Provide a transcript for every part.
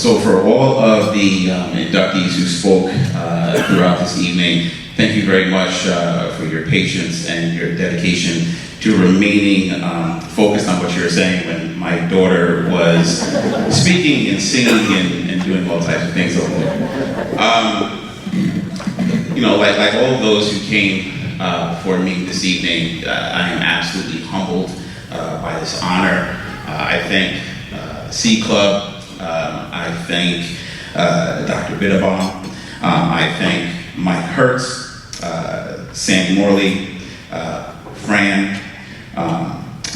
So for all of the inductees who spoke throughout this evening, thank you very much for your patience and your dedication to remaining focused on what you were saying when my daughter was speaking and singing and doing all types of things over there. You know, like all of those who came before me this evening, I am absolutely humbled by this honor. I thank C Club. I thank Dr. Bitterbaum. I thank Mike Hertz, Sandy Morley, Fran,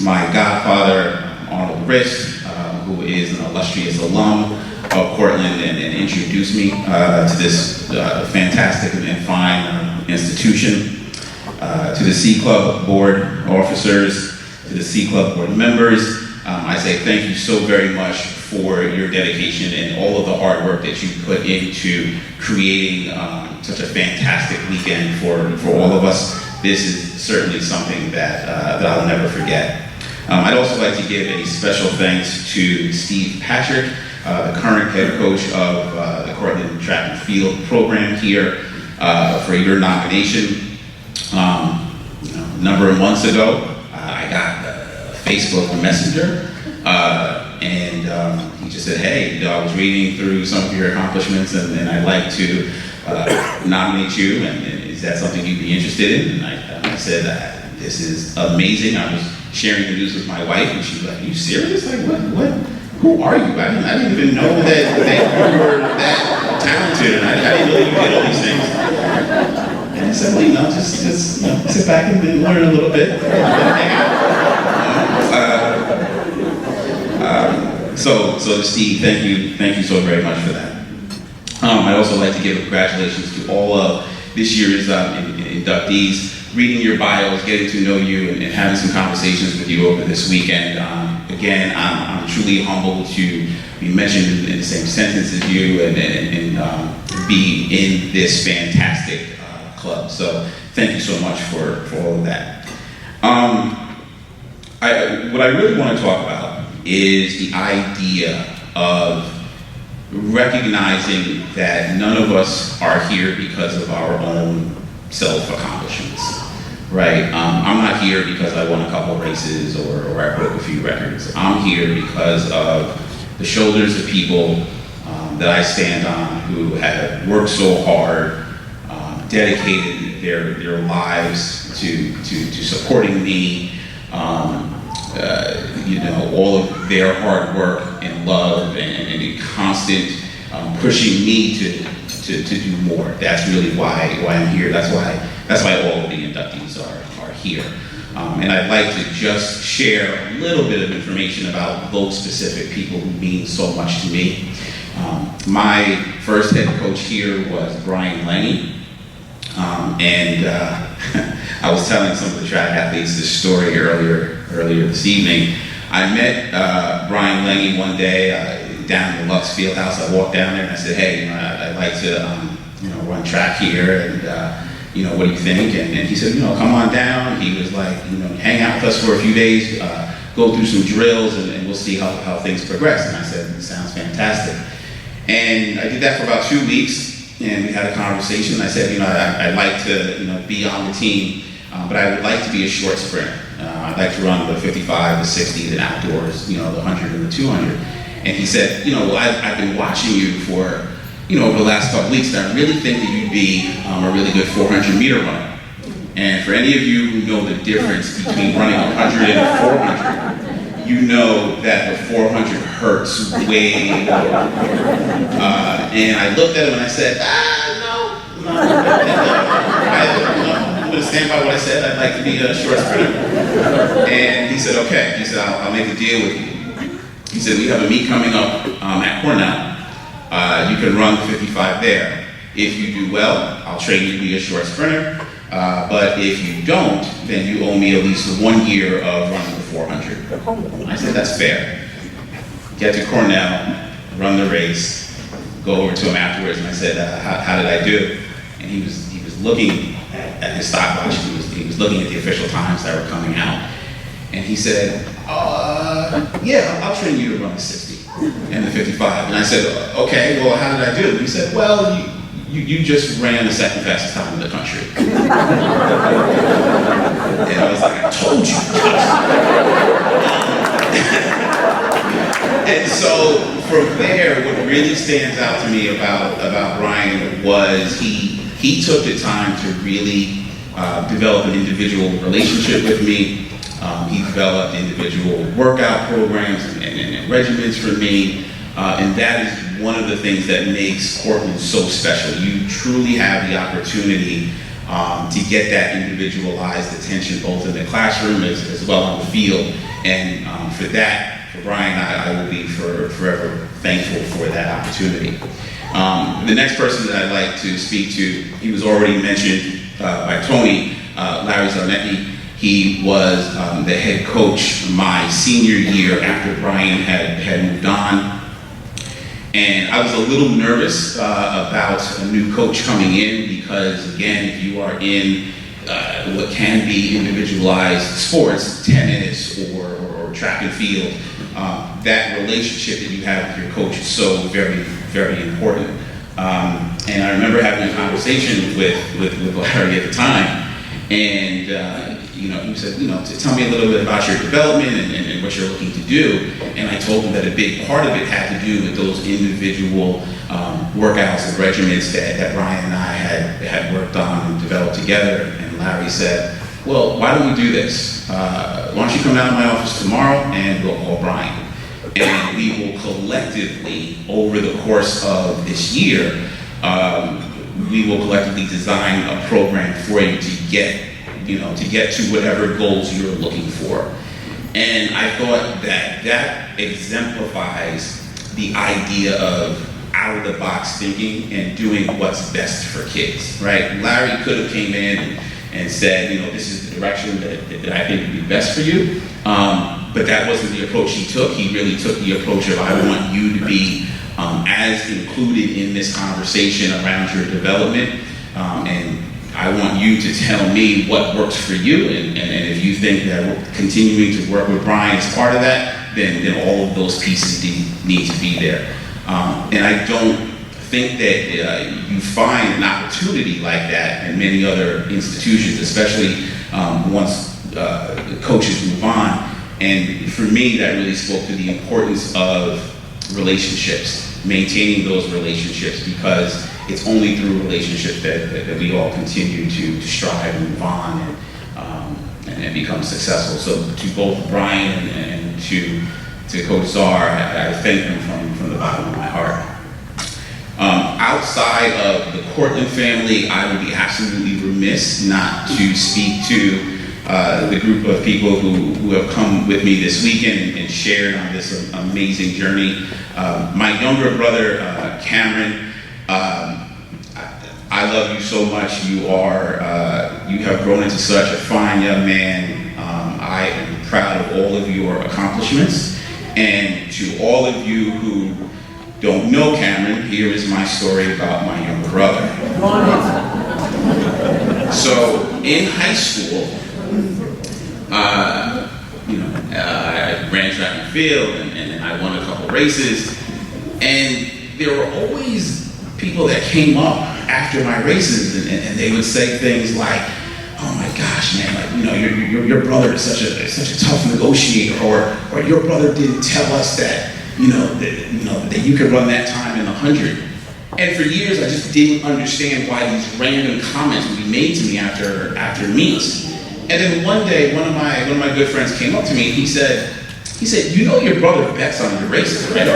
my godfather, Arnold Rist, who is an illustrious alum of Cortland and introduced me to this fantastic and fine institution, to the C Club board officers, to the C Club board members. I say thank you so very much for your dedication and all of the hard work that you put into creating such a fantastic weekend for all of us. This is certainly something that I'll never forget. I'd also like to give a special thanks to Steve Patrick, the current head coach of the Cortland Track and Field program here, for your nomination. A number of months ago, I got a Facebook Messenger, and he just said, hey, I was reading through some of your accomplishments, and I'd like to nominate you, and is that something you'd be interested in? And I said, this is amazing. I was sharing the news with my wife, and she was like, are you serious? Like, what? Who are you? I didn't even know that you were that talented, and I didn't know you did all these things. And I said, well, you know, just you know, sit back and learn a little bit. So Steve, thank you so very much for that. I'd also like to give congratulations to all of this year's inductees. Reading your bios, getting to know you, and having some conversations with you over this weekend. Again, I'm truly humbled to be mentioned in the same sentence as you and be in this fantastic club. So thank you so much for all of that. What I really want to talk about is the idea of recognizing that none of us are here because of our own self-accomplishments, right? I'm not here because I won a couple races or I broke a few records. I'm here because of the shoulders of people that I stand on who have worked so hard, dedicated their lives to supporting me, you know, all of their hard work and love and the constant pushing me to do more. That's really why I'm here. That's why all of the inductees are here. And I'd like to just share a little bit of information about those specific people who mean so much to me. My first head coach here was Brian Lange. And I was telling some of the track athletes this story earlier this evening. I met Brian Lange one day down in the Lux Fieldhouse. I walked down there and I said, hey, you know, I'd like to you know, run track here, and you know, what do you think? And he said, you know, come on down. He was like, you know, hang out with us for a few days, go through some drills, and we'll see how things progress. And I said, it sounds fantastic. And I did that for about 2 weeks, and we had a conversation. I said, you know, I'd like to, you know, be on the team, but I would like to be a short sprinter. I'd like to run the 55, the 60, the outdoors, you know, the 100 and the 200. And he said, you know, well, I've been watching you for, you know, over the last couple weeks, and I really think that you'd be a really good 400-meter runner. And for any of you who know the difference between running 100 and 400, you know that the 400 hurts way more. And I looked at him and I said, no. I'm going to stand by what I said. I'd like to be a short sprinter. And he said, okay. He said, I'll make a deal with you. He said, we have a meet coming up at Cornell. You can run 55 there. If you do well, I'll train you to be a short sprinter. But if you don't, then you owe me at least 1 year of running the 400. I said, that's fair. Get to Cornell, run the race, go over to him afterwards, and I said, how did I do? And he was looking at his stopwatch. He was looking at the official times that were coming out. And he said, yeah, I'll train you to run the 60. and the 55. And I said, okay, well, how did I do? He said, well, you just ran the second fastest time in the country. And I was like, I told you. And so from there, what really stands out to me about Brian was he took the time to really develop an individual relationship with me. He developed individual workout programs and regimens for me. And that is one of the things that makes Cortland so special. You truly have the opportunity to get that individualized attention both in the classroom as well on the field. And for that, for Brian, I will be forever thankful for that opportunity. The next person that I'd like to speak to, he was already mentioned by Tony, Larry Zarnetti. He was the head coach my senior year after Brian had moved on. And I was a little nervous about a new coach coming in because, again, if you are in what can be individualized sports, tennis or track and field, that relationship that you have with your coach is so very, very important. And I remember having a conversation with Larry at the time, and he said, tell me a little bit about your development and what you're looking to do. And I told him that a big part of it had to do with those individual workouts and regimens that Brian and I had worked on and developed together. And Larry said, well, why don't we do this? Why don't you come down to my office tomorrow and we'll call Brian. And we will collectively, over the course of this year, we will collectively design a program for you to get to whatever goals you're looking for. And I thought that exemplifies the idea of out-of-the-box thinking and doing what's best for kids, right? Larry could have came in and said, this is the direction that I think would be best for you. But that wasn't the approach he took. He really took the approach of, I want you to be as included in this conversation around your development. And I want you to tell me what works for you. And if you think that continuing to work with Brian is part of that, then all of those pieces need to be there. And I don't think that you find an opportunity like that in many other institutions, especially once coaches move on. And for me, that really spoke to the importance of relationships, maintaining those relationships, because it's only through relationships that we all continue to strive and move on and become successful. So to both Brian and to Coach Czar, I thank them from the bottom of my heart. Outside of the Cortland family, I would be absolutely remiss not to speak to the group of people who have come with me this weekend and shared on this amazing journey. My younger brother, Cameron, I love you so much. You have grown into such a fine young man. I am proud of all of your accomplishments. And to all of you who don't know Cameron, here is my story about my younger brother. So in high school, I ran track and field, and I won a couple races, and there were always people that came up after my races, and they would say things like, "Oh my gosh, man! Your brother is such a tough negotiator," or "Your brother didn't tell us that that you could run that time in 100." And for years, I just didn't understand why these random comments would be made to me after meets. And then one day, one of my good friends came up to me and he said, your brother bets on your races, right?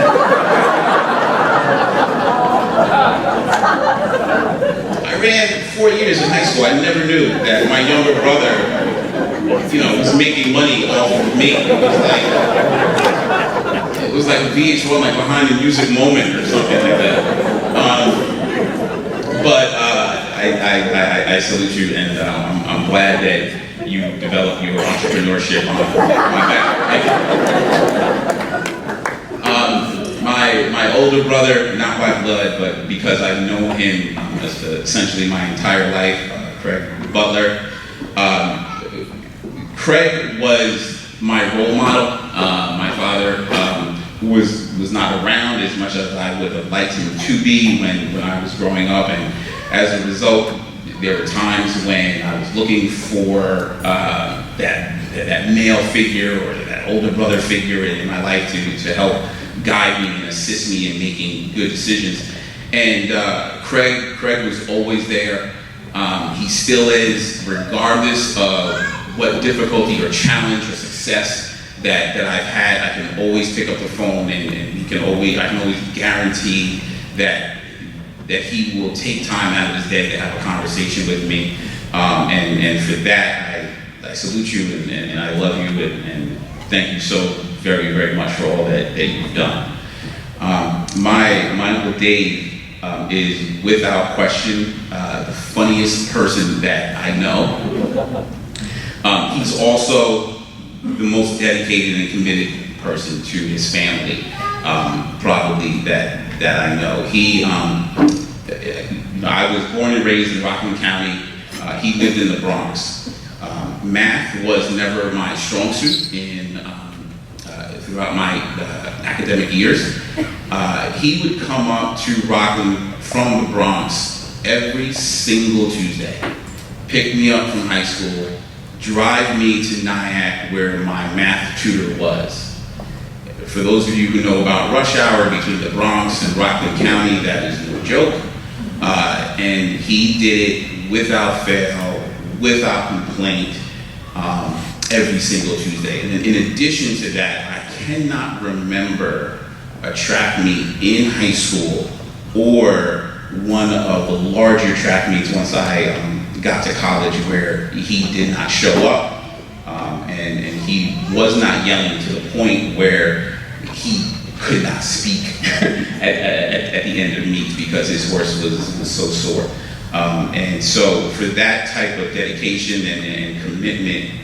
I ran 4 years in high school. I never knew that my younger brother, was making money off of me. It was like a VH1, like behind the music moment or something like that. But I salute you, and I'm glad that you develop your entrepreneurship on my back. My older brother, not by blood, but because I've known him essentially my entire life, Craig Butler. Craig was my role model. My father was not around as much as I would have liked him to be when I was growing up, and as a result, there were times when I was looking for that male figure or that older brother figure in my life to help guide me and assist me in making good decisions. And Craig was always there. He still is, regardless of what difficulty or challenge or success that I've had. I can always pick up the phone and I can always guarantee that he will take time out of his day to have a conversation with me. And for that, I salute you and I love you and thank you so very, very much for all that you've done. My Uncle Dave is without question the funniest person that I know. He's also the most dedicated and committed person to his family, probably that I know. I was born and raised in Rockland County. He lived in the Bronx. Math was never my strong suit throughout my academic years. He would come up to Rockland from the Bronx every single Tuesday, pick me up from high school, drive me to Nyack where my math tutor was. For those of you who know about rush hour between the Bronx and Rockland County, that is no joke. And he did it without fail, without complaint, every single Tuesday. And in addition to that, I cannot remember a track meet in high school or one of the larger track meets once I got to college where he did not show up. And he was not yelling to the point where he could not speak at the end of meets because his horse was so sore. And so for that type of dedication and commitment,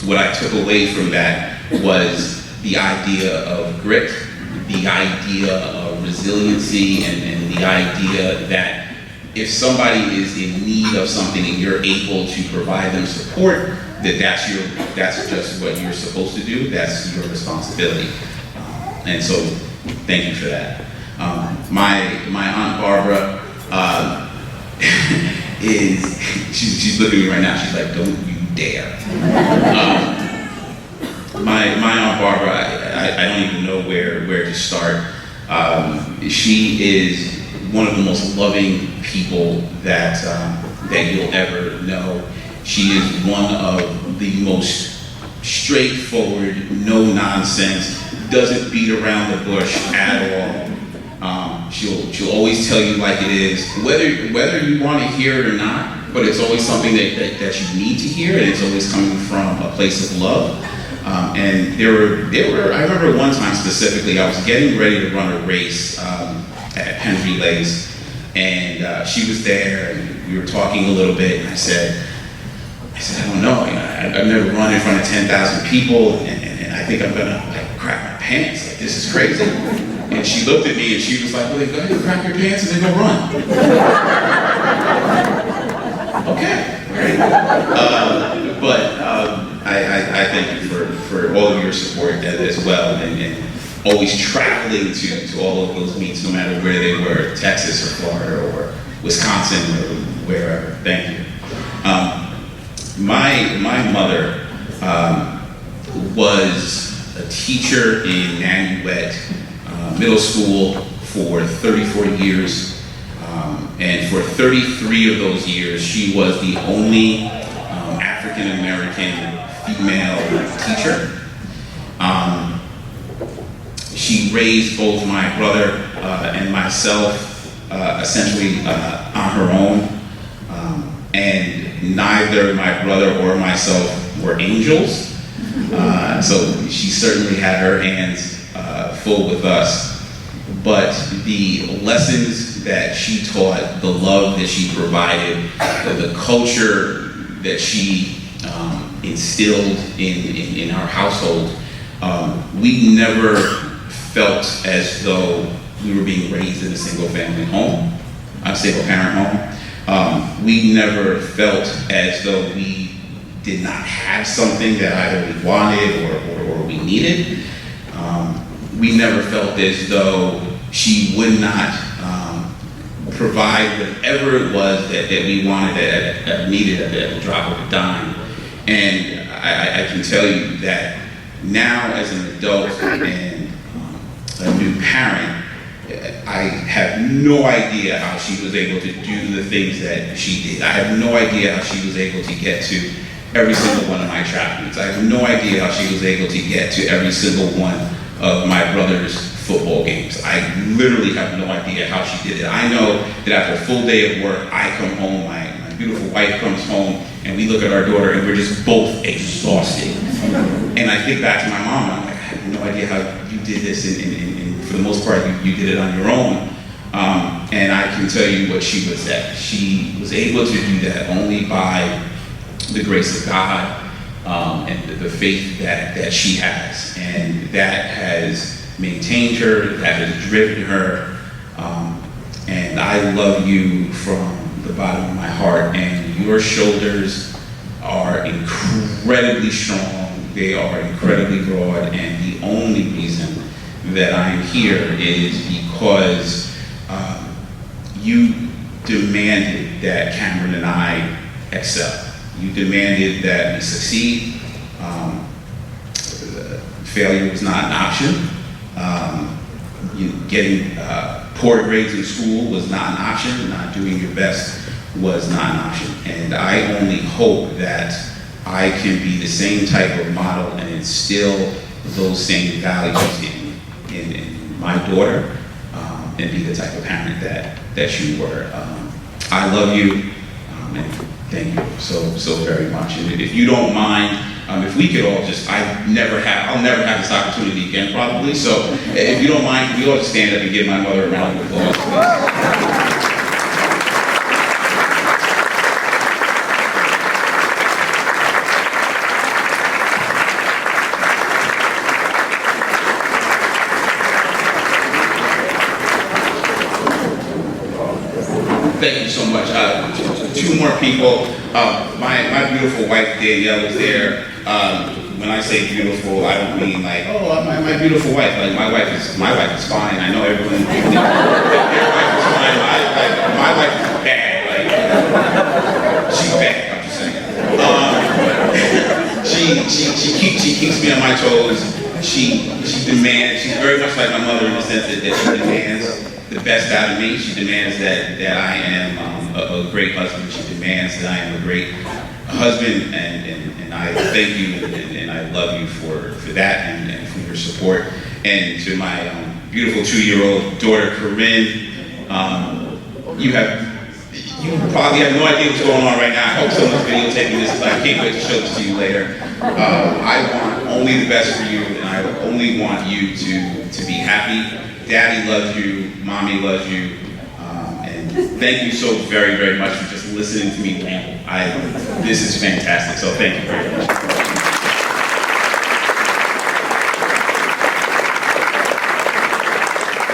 what I took away from that was the idea of grit, the idea of resiliency, and the idea that if somebody is in need of something and you're able to provide them support, that's just what you're supposed to do. That's your responsibility. And so, thank you for that. My Aunt Barbara she's looking at me right now. She's like, "Don't you dare." My Aunt Barbara, I don't even know where to start. She is one of the most loving people that you'll ever know. She is one of the most straightforward, no nonsense, doesn't beat around the bush at all. She'll always tell you like it is, whether you want to hear it or not, but it's always something that you need to hear, and it's always coming from a place of love. And there were, I remember one time specifically, I was getting ready to run a race at Penn Relays, and she was there, and we were talking a little bit, and I said, I don't know, I've never run in front of 10,000 people, and I think I'm gonna crap my pants, this is crazy. And she looked at me and she was like, well, then go ahead and crap your pants and then go run. Okay, great. But I thank you for all of your support as well, and always traveling to all of those meets, no matter where they were, Texas or Florida or Wisconsin or wherever. Thank you. My mother was a teacher in Nanuet Middle School for 34 years, and for 33 of those years, she was the only African-American female teacher. She raised both my brother and myself essentially on her own, and neither my brother or myself were angels, so she certainly had her hands full with us. But the lessons that she taught, the love that she provided, the culture that she instilled in our household, we never felt as though we were being raised in a single family home, a single parent home. We never felt as though we did not have something that either we wanted or we needed. we never felt as though she would not provide whatever it was that we wanted, that needed at the drop of a dime. And I can tell you that now as an adult and a new parent, I have no idea how she was able to do the things that she did. I have no idea how she was able to get to every single one of my track meets. I have no idea how she was able to get to every single one of my brother's football games. I literally have no idea how she did it. I know that after a full day of work, I come home, my beautiful wife comes home, and we look at our daughter and we're just both exhausted. And I think back to my mom, I'm like, I have no idea how you did this, and for the most part, you did it on your own. And I can tell you what she was at. She was able to do that only by the grace of God and the faith that she has. And that has maintained her, that has driven her. And I love you from the bottom of my heart. And your shoulders are incredibly strong. They are incredibly broad. And the only reason that I'm here is because you demanded that Cameron and I excel. You demanded that we succeed. Failure was not an option. Getting poor grades in school was not an option. Not doing your best was not an option. And I only hope that I can be the same type of model and instill those same values in my daughter, and be the type of parent that you were. I love you, and thank you so very much. And if you don't mind, if we could all just, I'll never have this opportunity again probably, so if you don't mind, can we all just stand up and give my mother a round of applause, please? Thank you so much. Two more people. My beautiful wife Danielle is there. When I say beautiful, I don't mean like, oh, my beautiful wife. Like my wife is fine. I know everyone. Their wife is fine. My wife is bad. Like she's bad. I'm just saying. She keeps me on my toes. She demands. She's very much like my mother in the sense that she demands the best out of me. She demands that I am a great husband. She demands that I am a great husband, and I thank you and I love you for that and for your support. And to my beautiful 2-year-old daughter Corinne, you probably have no idea what's going on right now. I hope someone's videotaping this because I can't wait to show this to you later. I want only the best for you, and I only want you to be happy. Daddy loves you, Mommy loves you, and thank you so very, very much for just listening to me ramble. This is fantastic, so thank you very much.